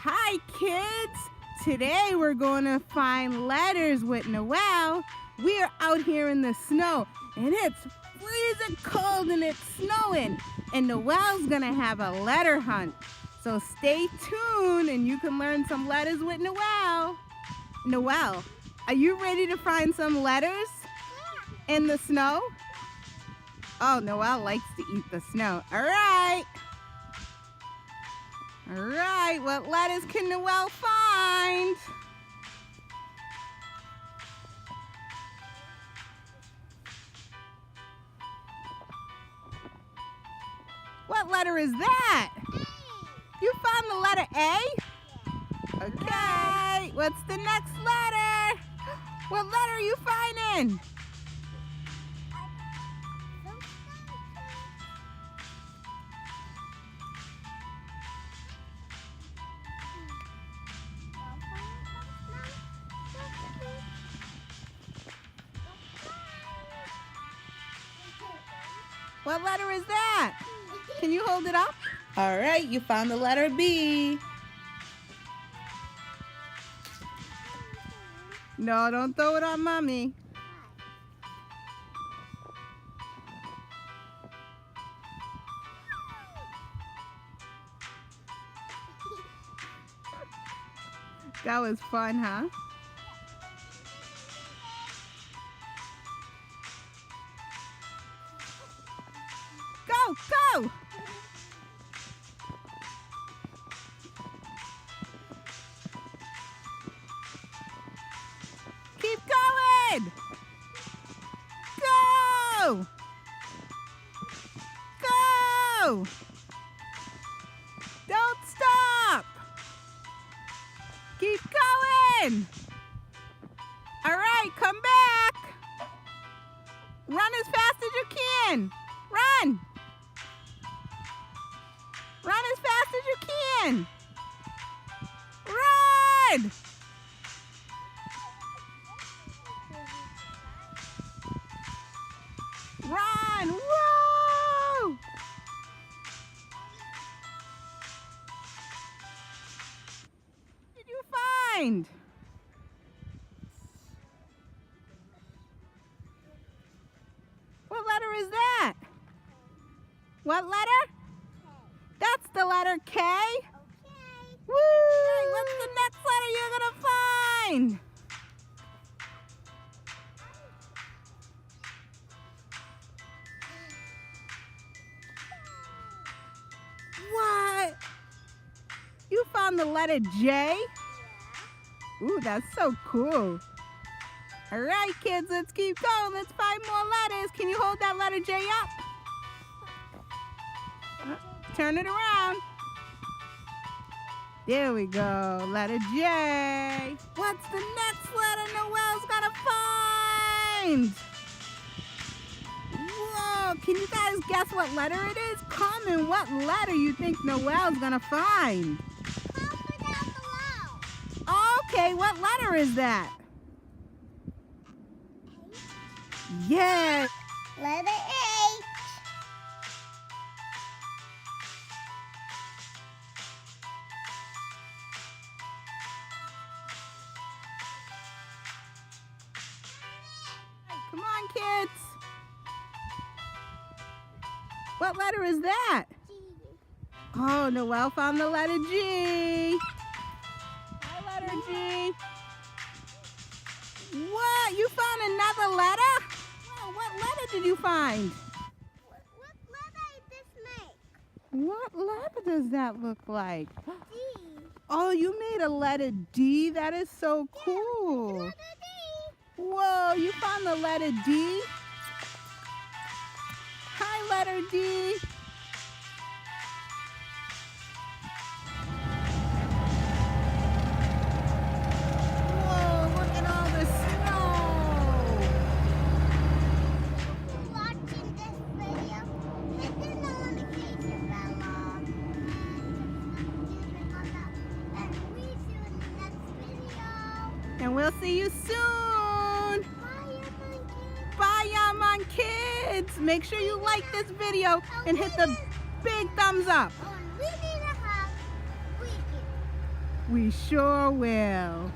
Hi kids! Today we're going to find letters with Noel. We are out here in the snow and it's freezing cold and it's snowing. And Noel's going to have a letter hunt. So stay tuned and you can learn some letters with Noel. Noel, are you ready to find some letters in the snow? Oh, Noel likes to eat the snow. All right. All right, what letters can Noel find? What letter is that? You found the letter A? Okay, what's the next letter? What letter are you finding? What letter is that? Can you hold it up? All right, you found the letter B. No, don't throw it on Mommy. That was fun, huh? Go, go! Keep going! Go! Go! Don't stop! Keep going! All right, come back! Run as fast as you can! Run! Run as fast as you can! Run! Run! Whoa! What did you find? What letter is that? What letter? That's the letter K. Okay. Woo! Right, what's the next letter you're gonna find? What? You found the letter J? Ooh, that's so cool. All right, kids, let's keep going. Let's find more letters. Can you hold that letter J up? Turn it around. There we go. Letter J. What's the next letter Noel's gonna find? Whoa, can you guys guess what letter it is? Comment what letter you think Noel's gonna find. Comment down below. Okay, what letter is that? Yeah. Letter H. Come on, kids. What letter is that? G. Oh, Noel found the letter G. Hi, letter G. What? You found another letter? Wow, what letter did you find? What letter is this make? What letter does that look like? D. Oh, you made a letter D? That is so cool. Letter D. Whoa, you found the letter D? Hi, letter D. Whoa, look at all the snow. If you're watching this video, hit the notification bell on. And we see you in the next video. And we'll see you soon. Bye, Mant kids. Make sure you like this video and hit the big thumbs up. Oh, and we need a hug. We can. We sure will.